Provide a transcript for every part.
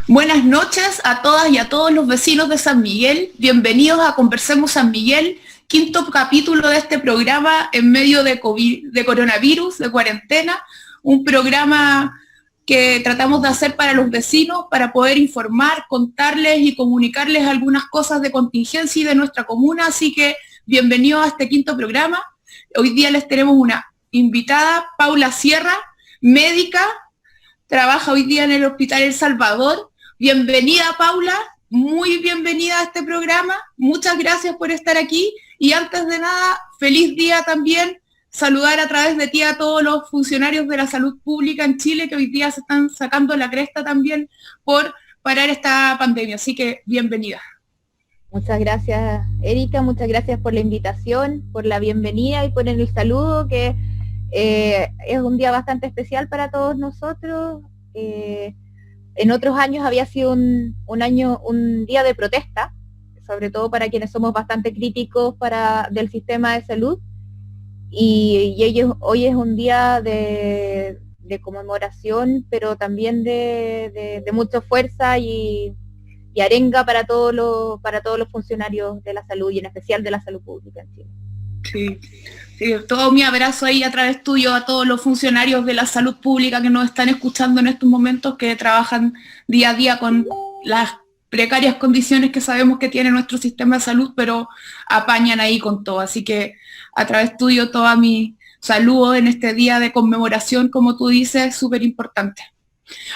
Buenas noches a todas y a todos los vecinos de San Miguel. Bienvenidos a Conversemos San Miguel, quinto capítulo de este programa en medio de COVID, de coronavirus, de cuarentena. Un programa que tratamos de hacer para los vecinos, para poder informar, contarles y comunicarles algunas cosas de contingencia y de nuestra comuna. Así que bienvenidos a este quinto programa. Hoy día les tenemos una invitada, Paula Sierra, médica, trabaja hoy día en el Hospital El Salvador. Bienvenida, Paula, muy bienvenida a este programa. Muchas gracias por estar aquí. Y antes de nada, feliz día también. Saludar a través de ti a todos los funcionarios de la salud pública en Chile que hoy día se están sacando la cresta también por parar esta pandemia. Así que bienvenida. Muchas gracias, Erika. Muchas gracias por la invitación, por la bienvenida y por el saludo, que es un día bastante especial para todos nosotros. En otros años había sido un día de protesta, sobre todo para quienes somos bastante críticos del sistema de salud, y hoy es un día de conmemoración, pero también de mucha fuerza y arenga para todos los funcionarios de la salud, y en especial de la salud pública en Chile. Sí, todo mi abrazo ahí a través tuyo a todos los funcionarios de la salud pública que nos están escuchando en estos momentos, que trabajan día a día con las precarias condiciones que sabemos que tiene nuestro sistema de salud, pero apañan ahí con todo. Así que a través tuyo toda mi saludo en este día de conmemoración, como tú dices, súper importante.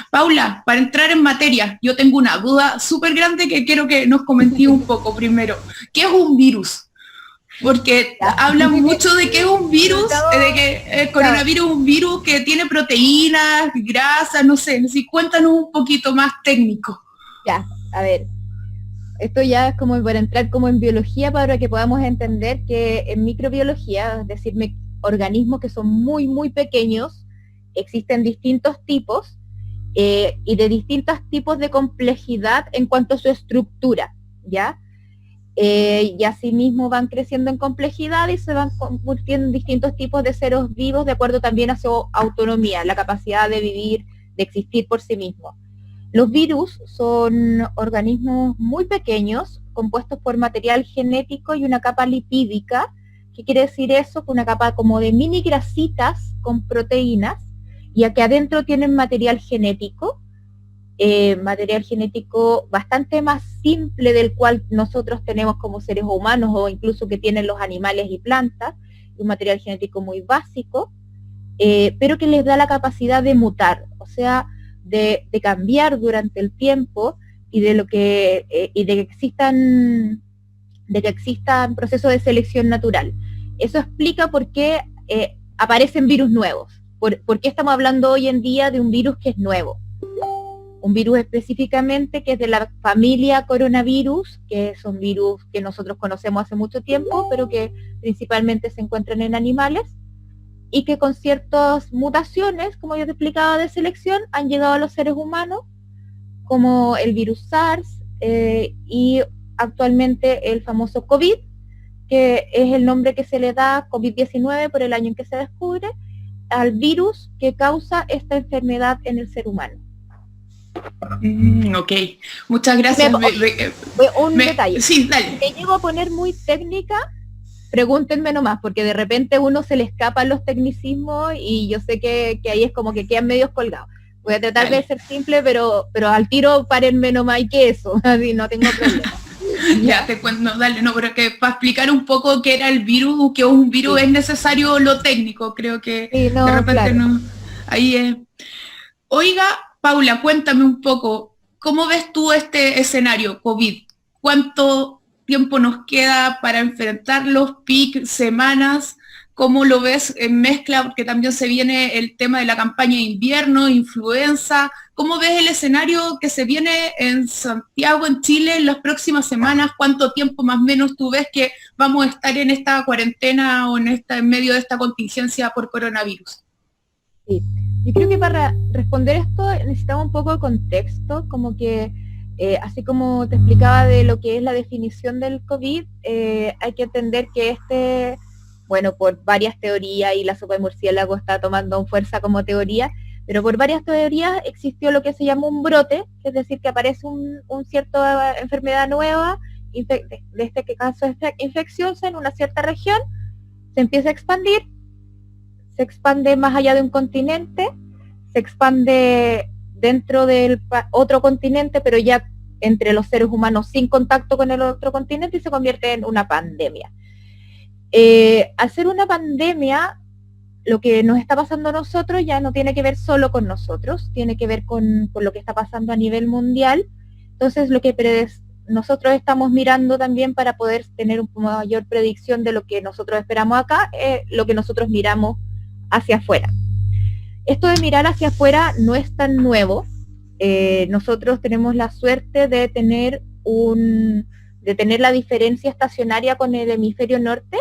Paula, para entrar en materia, yo tengo una duda súper grande que quiero que nos comentes un poco primero. ¿Qué es un virus? Porque hablan mucho de que es un virus, de que el coronavirus es un virus que tiene proteínas, grasas, no sé, cuéntanos un poquito más técnico. Ya, a ver, esto ya es como para entrar como en biología, para que podamos entender que en microbiología, es decir, organismos que son muy, muy pequeños, existen distintos tipos y de distintos tipos de complejidad en cuanto a su estructura, ¿ya? Y asimismo van creciendo en complejidad y se van convirtiendo en distintos tipos de seres vivos de acuerdo también a su autonomía, la capacidad de vivir, de existir por sí mismos. Los virus son organismos muy pequeños, compuestos por material genético y una capa lipídica. ¿Qué quiere decir eso? Una capa como de mini grasitas con proteínas, y aquí adentro tienen material genético bastante más simple del cual nosotros tenemos como seres humanos, o incluso que tienen los animales y plantas, un material genético muy básico, pero que les da la capacidad de mutar, o sea, de cambiar durante el tiempo, y de que existan procesos de selección natural. Eso explica por qué aparecen virus nuevos. ¿Por qué estamos hablando hoy en día de un virus que es nuevo? Un virus específicamente que es de la familia coronavirus, que son virus que nosotros conocemos hace mucho tiempo, pero que principalmente se encuentran en animales, y que con ciertas mutaciones, como yo te explicaba, de selección, han llegado a los seres humanos, como el virus SARS y actualmente el famoso COVID, que es el nombre que se le da, COVID-19, por el año en que se descubre, al virus que causa esta enfermedad en el ser humano. Ok, muchas gracias. Detalle. Sí, dale. Me llego a poner muy técnica, pregúntenme nomás, porque de repente uno se le escapan los tecnicismos y yo sé que ahí es como que quedan medios colgados. Voy a tratar de ser simple, pero al tiro párenme nomás, y que eso, así no tengo problema. Ya te cuento, dale, no, pero que para explicar un poco qué era el virus, que es un virus, sí, es necesario lo técnico, creo que sí, no, de repente claro, no. Ahí es. Oiga, Paula, cuéntame un poco, ¿cómo ves tú este escenario COVID? ¿Cuánto tiempo nos queda para enfrentarlos? ¿Pic, semanas? ¿Cómo lo ves en mezcla? Porque también se viene el tema de la campaña de invierno, influenza. ¿Cómo ves el escenario que se viene en Santiago, en Chile, en las próximas semanas? ¿Cuánto tiempo más o menos tú ves que vamos a estar en esta cuarentena o en medio de esta contingencia por coronavirus? Sí. Yo creo que para responder esto necesitamos un poco de contexto, como que así como te explicaba de lo que es la definición del COVID, hay que entender que bueno, por varias teorías, y la sopa de murciélago está tomando fuerza como teoría, Pero por varias teorías existió lo que se llama un brote, que es decir, que aparece un cierta enfermedad nueva, de este caso es infecciosa en una cierta región, se empieza a expandir, se expande más allá de un continente, se expande dentro del otro continente, pero ya entre los seres humanos sin contacto con el otro continente, y se convierte en una pandemia. Al ser una pandemia, lo que nos está pasando a nosotros ya no tiene que ver solo con nosotros, tiene que ver con lo que está pasando a nivel mundial. Entonces, lo que nosotros estamos mirando también para poder tener una mayor predicción de lo que nosotros esperamos acá, lo que nosotros miramos hacia afuera. Esto de mirar hacia afuera no es tan nuevo. Nosotros tenemos la suerte de tener la diferencia estacionaria con el hemisferio norte,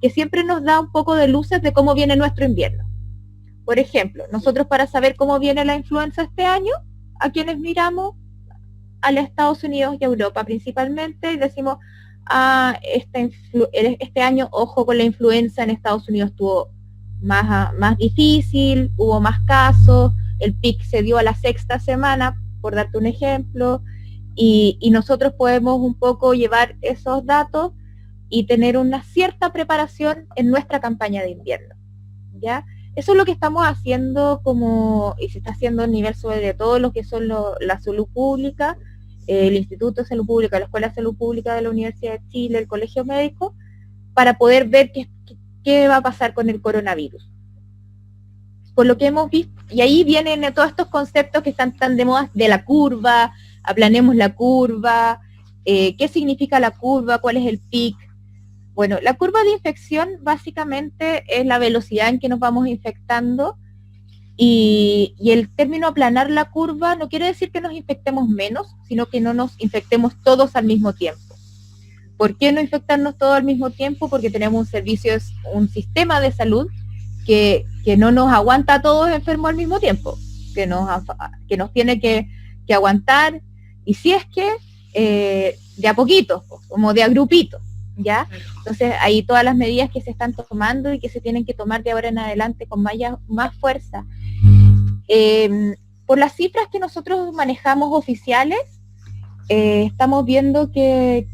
que siempre nos da un poco de luces de cómo viene nuestro invierno. Por ejemplo, nosotros para saber cómo viene la influenza este año, ¿a quienes miramos? A los Estados Unidos y a Europa principalmente, y decimos, este año, ojo con la influenza, en Estados Unidos estuvo más difícil, hubo más casos, el pic se dio a la 6ª semana, por darte un ejemplo, y nosotros podemos un poco llevar esos datos y tener una cierta preparación en nuestra campaña de invierno, ¿ya? Eso es lo que estamos haciendo y se está haciendo a nivel sobre todo lo que son la salud pública, el Instituto de Salud Pública, la Escuela de Salud Pública de la Universidad de Chile, el Colegio Médico, para poder ver qué va a pasar con el coronavirus. Por lo que hemos visto, y ahí vienen todos estos conceptos que están tan de moda, de la curva, aplanemos la curva, qué significa la curva, cuál es el pic. Bueno, la curva de infección básicamente es la velocidad en que nos vamos infectando, y el término aplanar la curva no quiere decir que nos infectemos menos, sino que no nos infectemos todos al mismo tiempo. ¿Por qué no infectarnos todos al mismo tiempo? Porque tenemos un sistema de salud que no nos aguanta a todos enfermos al mismo tiempo, que nos tiene que aguantar, y si es que de a poquito, como de a grupito, ¿ya? Entonces ahí todas las medidas que se están tomando y que se tienen que tomar de ahora en adelante con más fuerza. Por las cifras que nosotros manejamos oficiales, estamos viendo que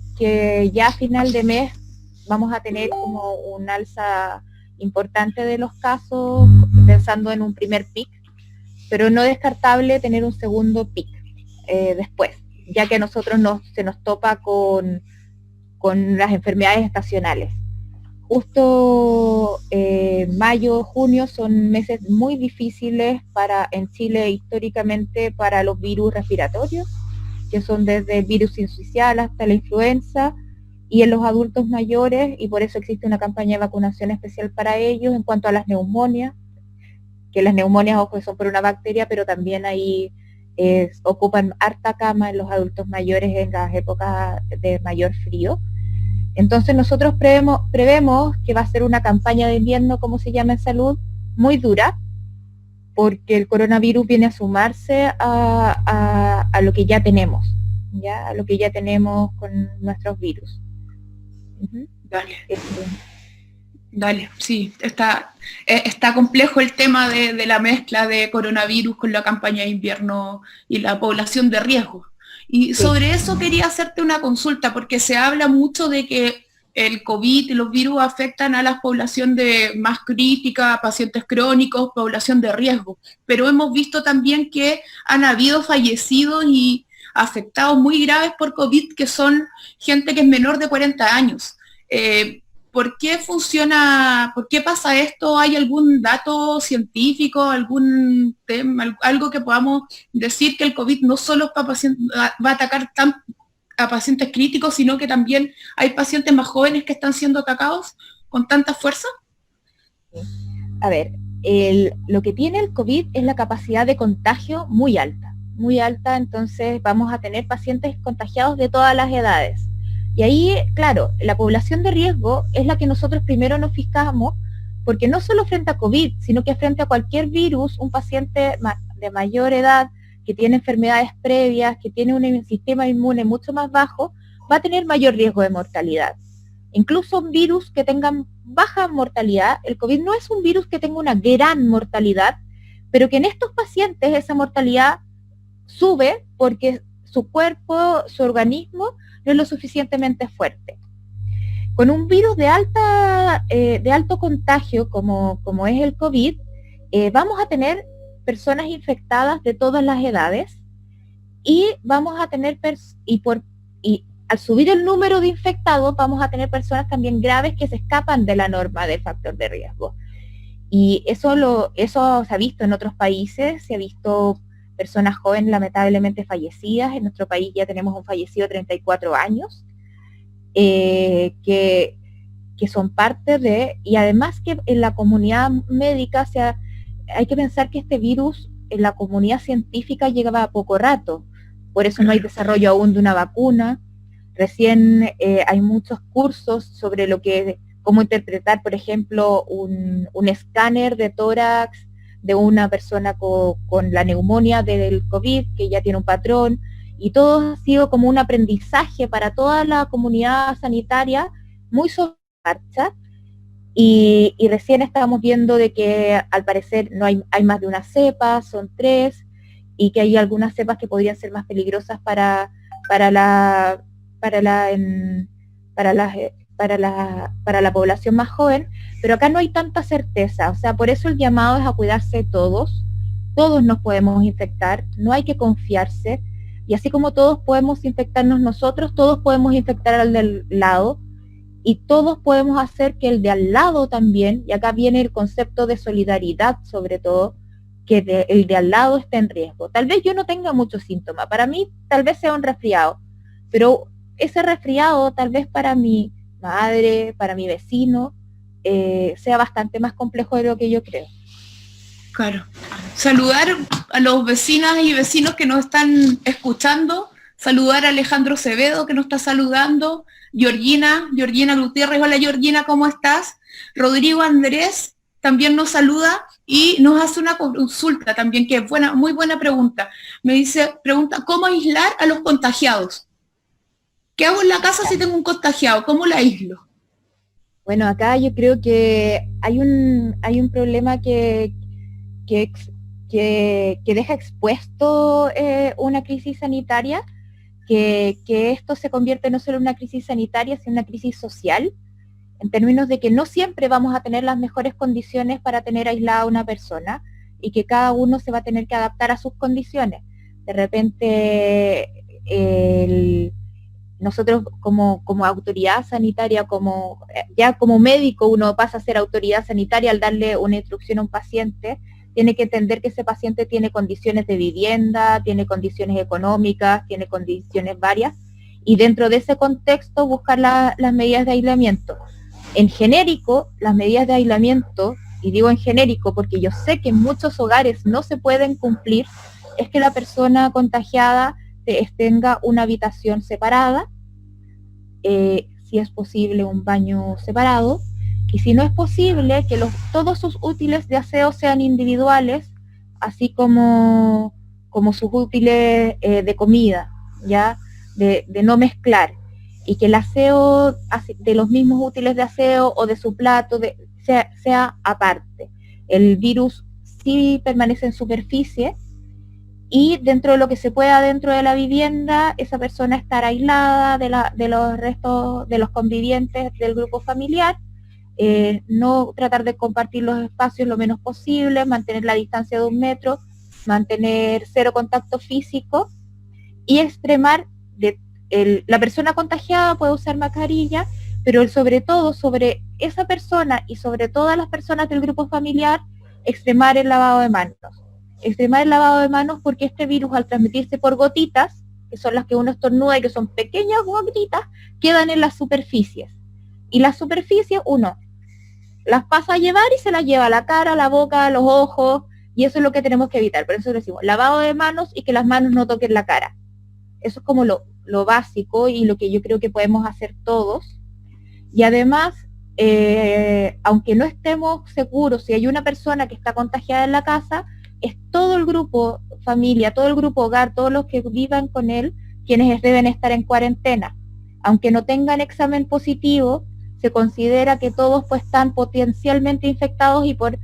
ya a final de mes vamos a tener como un alza importante de los casos, pensando en un primer pic, pero no descartable tener un segundo pic después, ya que a nosotros se nos topa con las enfermedades estacionales. Justo mayo, junio son meses muy difíciles en Chile históricamente para los virus respiratorios, que son desde el virus sincicial hasta la influenza, y en los adultos mayores, y por eso existe una campaña de vacunación especial para ellos. En cuanto a las neumonias, que las neumonias, ojo, son por una bacteria, pero también ahí ocupan harta cama en los adultos mayores en las épocas de mayor frío. Entonces nosotros prevemos que va a ser una campaña de invierno, como se llama en salud, muy dura, porque el coronavirus viene a sumarse a lo que ya tenemos, ¿ya? A lo que ya tenemos con nuestros virus. Dale, sí, está complejo el tema de la mezcla de coronavirus con la campaña de invierno y la población de riesgo. Y sobre eso quería hacerte una consulta, porque se habla mucho de que el COVID y los virus afectan a la población más crítica, pacientes crónicos, población de riesgo, pero hemos visto también que han habido fallecidos y afectados muy graves por COVID, que son gente que es menor de 40 años. ¿Por qué funciona, por qué pasa esto? ¿Hay algún dato científico, algún tema, algo que podamos decir que el COVID no solo va a atacar a pacientes críticos, sino que también hay pacientes más jóvenes que están siendo atacados con tanta fuerza? A ver, lo que tiene el COVID es la capacidad de contagio muy alta, entonces vamos a tener pacientes contagiados de todas las edades. Y ahí, claro, la población de riesgo es la que nosotros primero nos fijamos, porque no solo frente a COVID, sino que frente a cualquier virus, un paciente de mayor edad, que tiene enfermedades previas, que tiene un sistema inmune mucho más bajo, va a tener mayor riesgo de mortalidad. Incluso un virus que tenga baja mortalidad, el COVID no es un virus que tenga una gran mortalidad, pero que en estos pacientes esa mortalidad sube porque su cuerpo, su organismo no es lo suficientemente fuerte. Con un virus de alto contagio como es el COVID, vamos a tener personas infectadas de todas las edades y vamos a tener, y al subir el número de infectados, vamos a tener personas también graves que se escapan de la norma del factor de riesgo. Y eso se ha visto en otros países, se ha visto personas jóvenes lamentablemente fallecidas. En nuestro país ya tenemos un fallecido de 34 años, que son parte de, y además que en la comunidad médica, hay que pensar que este virus en la comunidad científica llegaba a poco rato, por eso no hay desarrollo aún de una vacuna. Recién hay muchos cursos sobre cómo interpretar, por ejemplo, un escáner de tórax de una persona con la neumonía del COVID, que ya tiene un patrón, y todo ha sido como un aprendizaje para toda la comunidad sanitaria, muy sobre marcha, y recién estábamos viendo de que al parecer no hay más de una cepa, son 3, y que hay algunas cepas que podrían ser más peligrosas para la población más joven, pero acá no hay tanta certeza. O sea, por eso el llamado es a cuidarse todos nos podemos infectar, no hay que confiarse, y así como todos podemos infectarnos nosotros, todos podemos infectar al del lado, y todos podemos hacer que el de al lado también, y acá viene el concepto de solidaridad sobre todo, que el de al lado esté en riesgo. Tal vez yo no tenga muchos síntomas, para mí tal vez sea un resfriado, pero ese resfriado tal vez para mi madre, para mi vecino, sea bastante más complejo de lo que yo creo. Claro. Saludar a los vecinas y vecinos que nos están escuchando, saludar a Alejandro Acevedo que nos está saludando, Georgina Gutiérrez, hola Georgina, ¿cómo estás? Rodrigo Andrés también nos saluda y nos hace una consulta también, que es muy buena pregunta. Pregunta, ¿cómo aislar a los contagiados? ¿Qué hago en la casa si tengo un contagiado? ¿Cómo la aíslo? Bueno, acá yo creo que hay un problema que deja expuesto una crisis sanitaria, que esto se convierte no solo en una crisis sanitaria, sino en una crisis social, en términos de que no siempre vamos a tener las mejores condiciones para tener aislada a una persona, y que cada uno se va a tener que adaptar a sus condiciones. De repente, nosotros como autoridad sanitaria, ya como médico uno pasa a ser autoridad sanitaria al darle una instrucción a un paciente, tiene que entender que ese paciente tiene condiciones de vivienda, tiene condiciones económicas, tiene condiciones varias, y dentro de ese contexto buscar las medidas de aislamiento. En genérico, las medidas de aislamiento, y digo en genérico porque yo sé que en muchos hogares no se pueden cumplir, es que la persona contagiada tenga una habitación separada, si es posible un baño separado, y si no es posible, que todos sus útiles de aseo sean individuales, así como sus útiles de comida, ¿ya? De no mezclar, y que el aseo de los mismos útiles de aseo o de su plato sea aparte. El virus sí permanece en superficie, y dentro de lo que se pueda dentro de la vivienda, esa persona estar aislada de los restos de los convivientes del grupo familiar, no tratar de compartir los espacios lo menos posible, mantener la distancia de 1 metro, mantener 0 contacto físico, y extremar, la persona contagiada puede usar mascarilla, pero sobre todo sobre esa persona y sobre todas las personas del grupo familiar, extremar el lavado de manos. Extremar el lavado de manos, porque este virus, al transmitirse por gotitas, que son las que uno estornuda y que son pequeñas gotitas, quedan en las superficies. Y las superficies uno las pasa a llevar y se las lleva a la cara, a la boca, a los ojos, y eso es lo que tenemos que evitar. Por eso decimos lavado de manos y que las manos no toquen la cara. Eso es como lo básico y lo que yo creo que podemos hacer todos. Y además, aunque no estemos seguros si hay una persona que está contagiada en la casa, es todo el grupo familia, todo el grupo hogar, todos los que vivan con él, quienes deben estar en cuarentena. Aunque no tengan examen positivo, se considera que todos pues están potencialmente infectados, y por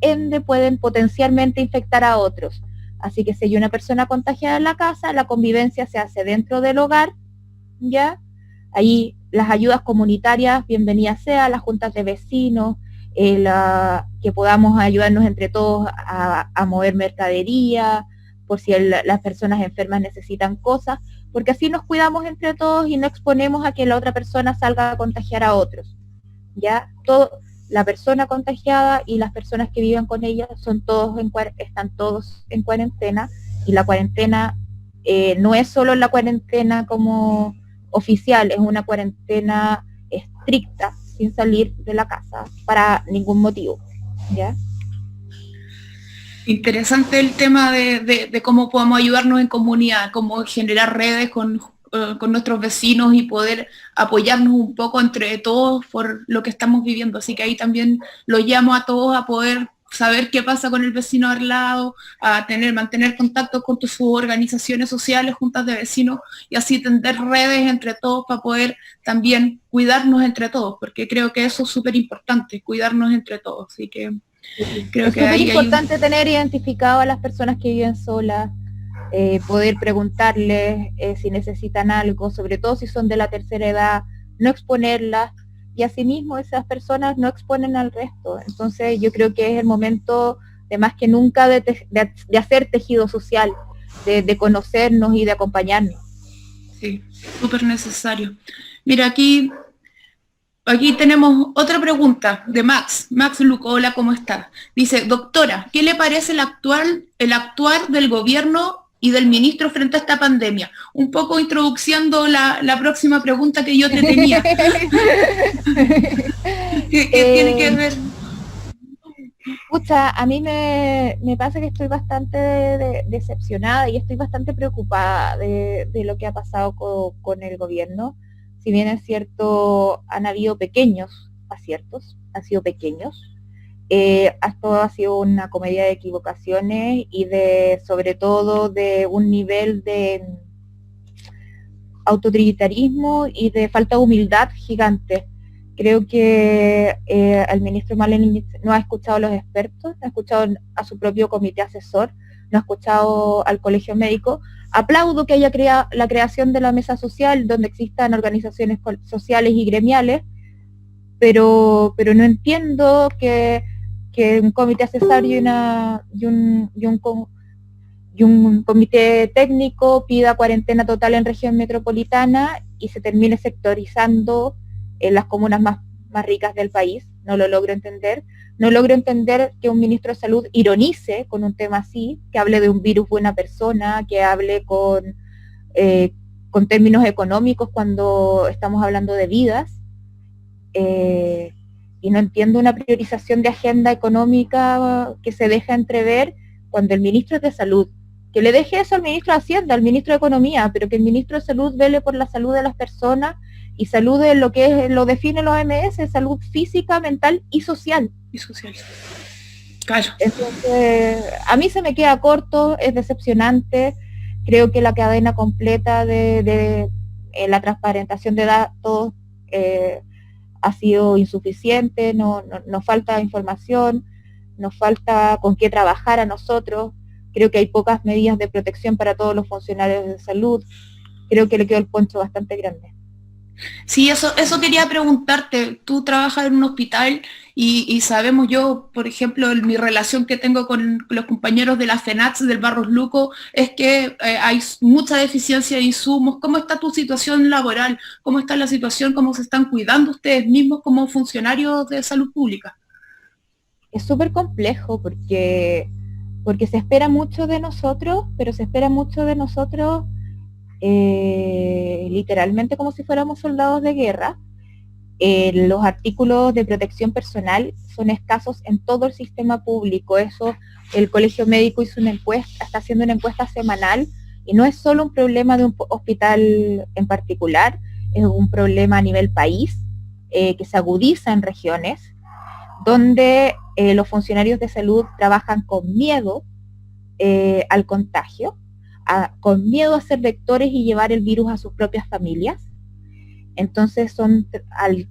ende pueden potencialmente infectar a otros. Así que si hay una persona contagiada en la casa, la convivencia se hace dentro del hogar, ¿ya? Ahí las ayudas comunitarias, bienvenidas sea, las juntas de vecinos, que podamos ayudarnos entre todos a mover mercadería, por si las personas enfermas necesitan cosas, porque así nos cuidamos entre todos y no exponemos a que la otra persona salga a contagiar a otros. ¿Ya? La persona contagiada y las personas que viven con ella están todos en cuarentena, y la cuarentena no es solo la cuarentena como oficial, es una cuarentena estricta, sin salir de la casa para ningún motivo, ¿ya? Interesante el tema de cómo podemos ayudarnos en comunidad, cómo generar redes con nuestros vecinos y poder apoyarnos un poco entre todos por lo que estamos viviendo. Así que ahí también los llamo a todos a poder saber qué pasa con el vecino al lado, a mantener contacto con sus organizaciones sociales, juntas de vecinos, y así tender redes entre todos para poder también cuidarnos entre todos, porque creo que eso es súper importante, cuidarnos entre todos. Así que creo es súper importante tener identificado a las personas que viven solas, poder preguntarles si necesitan algo, sobre todo si son de la tercera edad, no exponerlas, y asimismo esas personas no exponen al resto. Entonces yo creo que es el momento de más que nunca de hacer tejido social, de conocernos y de acompañarnos. Sí, súper necesario. Mira, aquí tenemos otra pregunta de Max Luco. Hola, ¿cómo está? Dice, doctora, ¿qué le parece el actuar del gobierno y del ministro frente a esta pandemia? Un poco introduciendo la próxima pregunta que yo te tenía. ¿Qué tiene que ver? Pucha, a mí me pasa que estoy bastante decepcionada y estoy bastante preocupada de lo que ha pasado con el gobierno. Si bien es cierto, han habido pequeños aciertos, han sido pequeños. Esto ha sido una comedia de equivocaciones y sobre todo de un nivel de autoritarismo y de falta de humildad gigante. Creo que el ministro Marlene no ha escuchado a los expertos, no ha escuchado a su propio comité asesor, no ha escuchado al colegio médico. Aplaudo que haya la creación de la mesa social donde existan organizaciones sociales y gremiales, pero no entiendo que un comité asesor y un comité técnico pida cuarentena total en región metropolitana y se termine sectorizando en las comunas más ricas del país. No lo logro entender. No logro entender que un ministro de salud ironice con un tema así, que hable de un virus buena persona, que hable con términos económicos cuando estamos hablando de vidas. Y no entiendo una priorización de agenda económica que se deja entrever cuando el ministro es de salud. Que le deje eso al ministro de Hacienda, al ministro de Economía, pero que el ministro de Salud vele por la salud de las personas y salud de lo define los OMS, salud física, mental y social. Y social. Claro. Entonces, a mí se me queda corto, es decepcionante. Creo que la cadena completa de la transparentación de datos ha sido insuficiente, nos falta información, nos falta con qué trabajar a nosotros. Creo que hay pocas medidas de protección para todos los funcionarios de salud. Creo que le quedó el poncho bastante grande. Sí, eso quería preguntarte. Tú trabajas en un hospital y sabemos, yo, por ejemplo, mi relación que tengo con los compañeros de la FENATS del Barros Luco es que hay mucha deficiencia de insumos. ¿Cómo está tu situación laboral? ¿Cómo está la situación? ¿Cómo se están cuidando ustedes mismos como funcionarios de salud pública? Es súper complejo porque se espera mucho de nosotros, pero se espera mucho de nosotros literalmente como si fuéramos soldados de guerra. Los artículos de protección personal son escasos en todo el sistema público. Eso, el Colegio Médico hizo una encuesta, está haciendo una encuesta semanal, y no es solo un problema de un hospital en particular, es un problema a nivel país, que se agudiza en regiones, donde los funcionarios de salud trabajan con miedo al contagio, con miedo a ser vectores y llevar el virus a sus propias familias. Entonces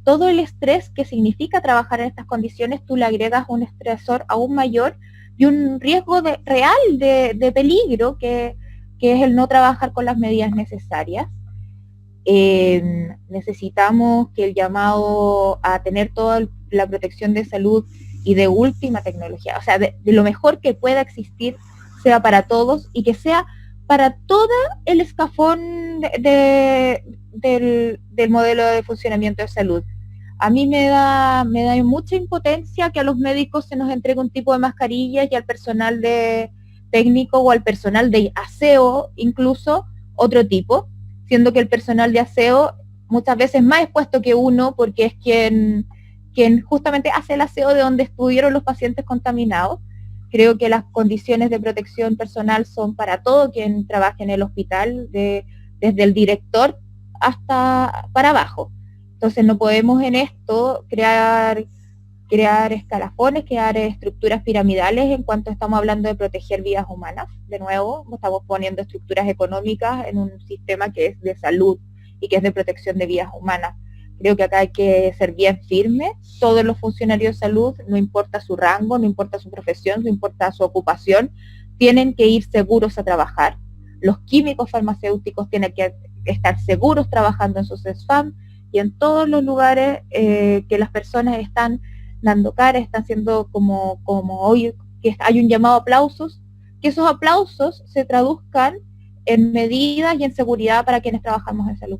todo el estrés que significa trabajar en estas condiciones, tú le agregas un estresor aún mayor y un riesgo real de peligro, que es el no trabajar con las medidas necesarias. Necesitamos que el llamado a tener toda la protección de salud y de última tecnología, o sea, de lo mejor que pueda existir, sea para todos y que sea para todo el escafón del modelo de funcionamiento de salud. A mí me da mucha impotencia que a los médicos se nos entregue un tipo de mascarillas y al personal técnico o al personal de aseo incluso otro tipo, siendo que el personal de aseo muchas veces es más expuesto que uno, porque es quien justamente hace el aseo de donde estuvieron los pacientes contaminados. Creo que las condiciones de protección personal son para todo quien trabaje en el hospital, desde el director hasta para abajo. Entonces no podemos en esto crear escalafones, crear estructuras piramidales en cuanto estamos hablando de proteger vidas humanas. De nuevo, estamos poniendo estructuras económicas en un sistema que es de salud y que es de protección de vidas humanas. Creo que acá hay que ser bien firme. Todos los funcionarios de salud, no importa su rango, no importa su profesión, no importa su ocupación, tienen que ir seguros a trabajar. Los químicos farmacéuticos tienen que estar seguros trabajando en sus SFAM y en todos los lugares que las personas están dando cara, están siendo como hoy, que hay un llamado a aplausos, que esos aplausos se traduzcan en medidas y en seguridad para quienes trabajamos en salud.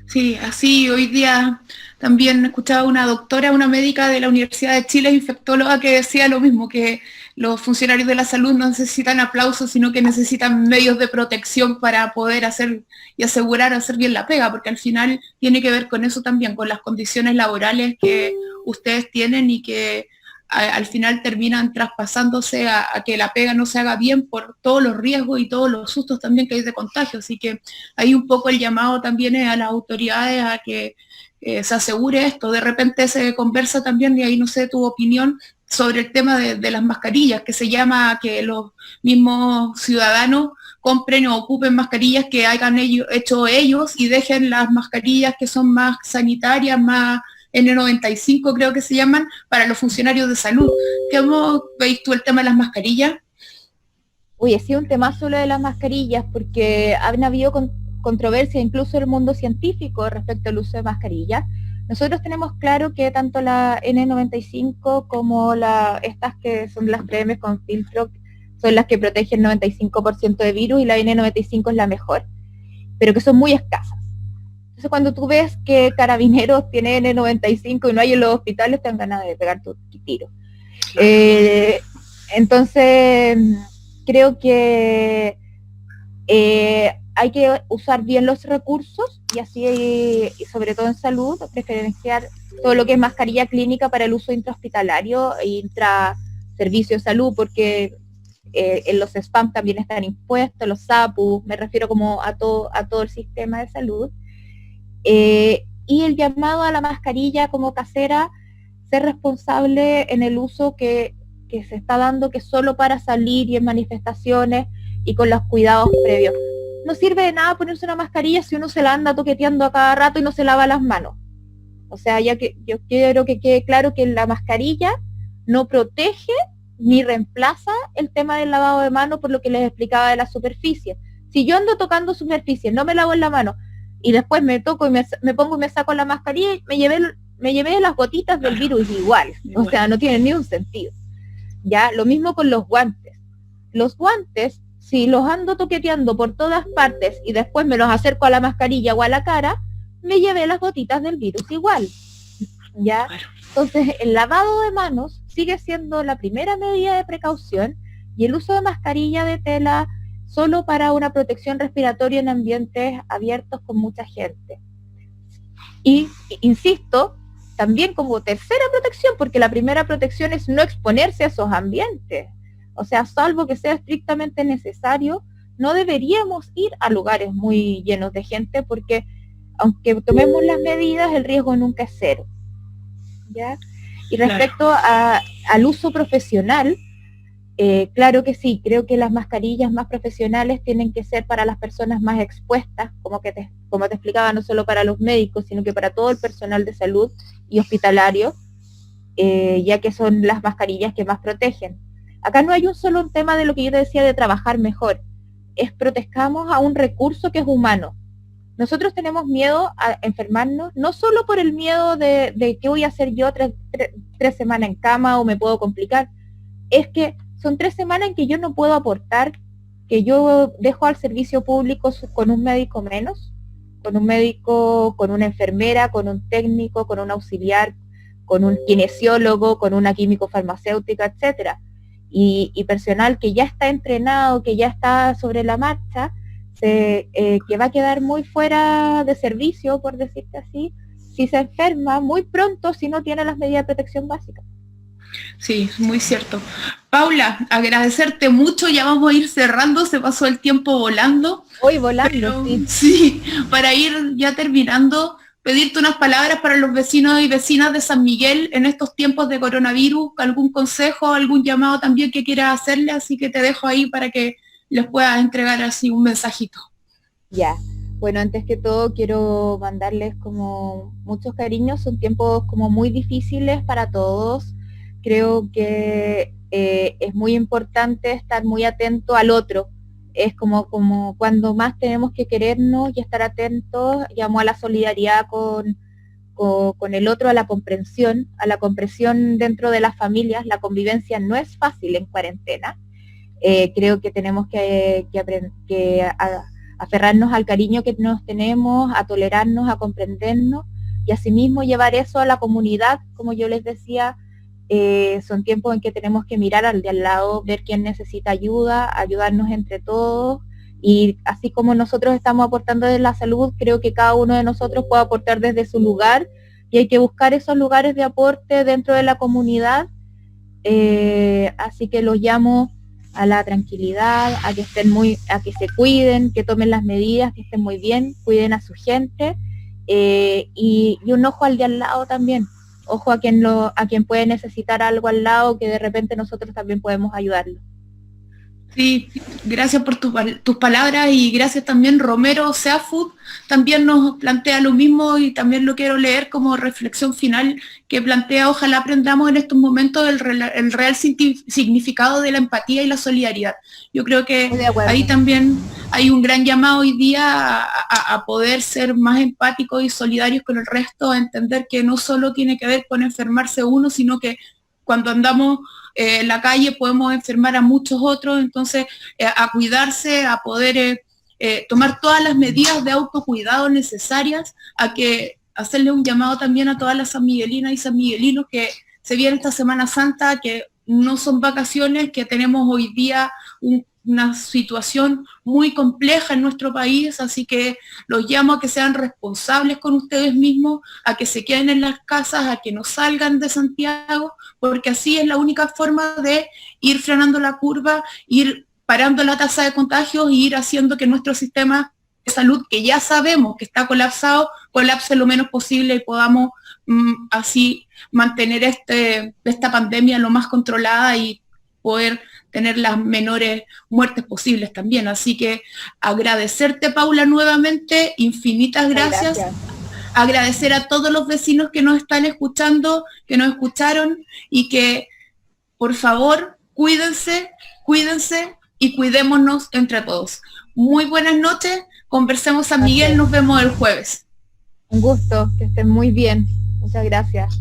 Sí, así hoy día también escuchaba una doctora, una médica de la Universidad de Chile, infectóloga, que decía lo mismo, que los funcionarios de la salud no necesitan aplausos, sino que necesitan medios de protección para poder hacer y asegurar hacer bien la pega, porque al final tiene que ver con eso también, con las condiciones laborales que ustedes tienen y que al final terminan traspasándose a que la pega no se haga bien por todos los riesgos y todos los sustos también que hay de contagio. Así que hay un poco el llamado también a las autoridades a que se asegure esto. De repente se conversa también, y ahí no sé tu opinión, sobre el tema de las mascarillas, que se llama que los mismos ciudadanos compren o ocupen mascarillas que hayan hecho ellos y dejen las mascarillas que son más sanitarias, más N95 creo que se llaman, para los funcionarios de salud. ¿Cómo veis tú el tema de las mascarillas? Uy, ha sido un tema solo de las mascarillas, porque han habido controversia incluso en el mundo científico respecto al uso de mascarillas. Nosotros tenemos claro que tanto la N95 como estas que son las 3M con filtro son las que protegen el 95% de virus, y la N95 es la mejor, pero que son muy escasas. Entonces cuando tú ves que Carabineros tiene N95 y no hay en los hospitales, te dan ganas de pegar tu tiro. Entonces creo que hay que usar bien los recursos y así, y sobre todo en salud, preferenciar todo lo que es mascarilla clínica para el uso intrahospitalario e intraservicio de salud, porque en los spam también están impuestos, los SAPU, me refiero como a todo el sistema de salud. Y el llamado a la mascarilla como casera, ser responsable en el uso que se está dando, que es solo para salir y en manifestaciones y con los cuidados previos. No sirve de nada ponerse una mascarilla si uno se la anda toqueteando a cada rato y no se lava las manos. O sea, ya que yo quiero que quede claro que la mascarilla no protege ni reemplaza el tema del lavado de manos, por lo que les explicaba de la superficie. Si yo ando tocando superficie, no me lavo en la mano, y después me toco y me pongo y me saco la mascarilla, y me llevé las gotitas del virus igual. O sea, no tiene ni un sentido. Ya, lo mismo con los guantes. Los guantes, si los ando toqueteando por todas partes y después me los acerco a la mascarilla o a la cara, me llevé las gotitas del virus igual. ¿Ya? Entonces, el lavado de manos sigue siendo la primera medida de precaución, y el uso de mascarilla de tela solo para una protección respiratoria en ambientes abiertos con mucha gente. Y, insisto, también como tercera protección, porque la primera protección es no exponerse a esos ambientes. O sea, salvo que sea estrictamente necesario, no deberíamos ir a lugares muy llenos de gente, porque aunque tomemos las medidas, el riesgo nunca es cero. ¿Ya? Y respecto al uso profesional, Claro que sí, creo que las mascarillas más profesionales tienen que ser para las personas más expuestas, como te explicaba, no solo para los médicos, sino que para todo el personal de salud y hospitalario, ya que son las mascarillas que más protegen. Acá no hay un solo tema de lo que yo te decía de trabajar mejor, es protejamos a un recurso que es humano. Nosotros tenemos miedo a enfermarnos, no solo por el miedo de qué voy a hacer yo 3 semanas en cama o me puedo complicar, es que son 3 semanas en que yo no puedo aportar, que yo dejo al servicio público con un médico menos, con un médico, con una enfermera, con un técnico, con un auxiliar, con un kinesiólogo, con una químico farmacéutica, etcétera. Y personal que ya está entrenado, que ya está sobre la marcha, que va a quedar muy fuera de servicio, por decirte así, si se enferma muy pronto, si no tiene las medidas de protección básicas. Sí, muy cierto. Paula, agradecerte mucho, ya vamos a ir cerrando, se pasó el tiempo volando. Hoy volando, pero, sí. Sí, para ir ya terminando, pedirte unas palabras para los vecinos y vecinas de San Miguel en estos tiempos de coronavirus, algún consejo, algún llamado también que quieras hacerle, así que te dejo ahí para que les puedas entregar así un mensajito. Ya, bueno, antes que todo quiero mandarles como muchos cariños, son tiempos como muy difíciles para todos. Creo que es muy importante estar muy atento al otro. Es como cuando más tenemos que querernos y estar atentos, llamo a la solidaridad con el otro, a la comprensión dentro de las familias. La convivencia no es fácil en cuarentena. Creo que tenemos que aferrarnos al cariño que nos tenemos, a tolerarnos, a comprendernos y asimismo llevar eso a la comunidad, como yo les decía. Son tiempos en que tenemos que mirar al de al lado, ver quién necesita ayuda, ayudarnos entre todos, y así como nosotros estamos aportando desde la salud, creo que cada uno de nosotros puede aportar desde su lugar, y hay que buscar esos lugares de aporte dentro de la comunidad. Así que los llamo a la tranquilidad, a que se cuiden, que tomen las medidas, que estén muy bien, cuiden a su gente, y un ojo al de al lado también. Ojo a quien puede necesitar algo al lado, que de repente nosotros también podemos ayudarlo. Sí, gracias por tus palabras y gracias también Romero Seafood, también nos plantea lo mismo y también lo quiero leer como reflexión final que plantea: ojalá aprendamos en estos momentos el real significado de la empatía y la solidaridad. Yo creo que ahí también hay un gran llamado hoy día a poder ser más empáticos y solidarios con el resto, a entender que no solo tiene que ver con enfermarse uno, sino que cuando andamos en la calle podemos enfermar a muchos otros, entonces a cuidarse, a poder tomar todas las medidas de autocuidado necesarias, hacerle un llamado también a todas las sanmiguelinas y sanmiguelinos que se viene esta Semana Santa, que no son vacaciones, que tenemos hoy día una situación muy compleja en nuestro país, así que los llamo a que sean responsables con ustedes mismos, a que se queden en las casas, a que no salgan de Santiago, porque así es la única forma de ir frenando la curva, ir parando la tasa de contagios y ir haciendo que nuestro sistema de salud, que ya sabemos que está colapsado, colapse lo menos posible y podamos así mantener esta pandemia lo más controlada y poder tener las menores muertes posibles también. Así que agradecerte, Paula, nuevamente, infinitas gracias. Agradecer a todos los vecinos que nos están escuchando, que nos escucharon, y que por favor cuídense y cuidémonos entre todos. Muy buenas noches, conversemos San Miguel, nos vemos el jueves. Un gusto, que estén muy bien. Muchas gracias.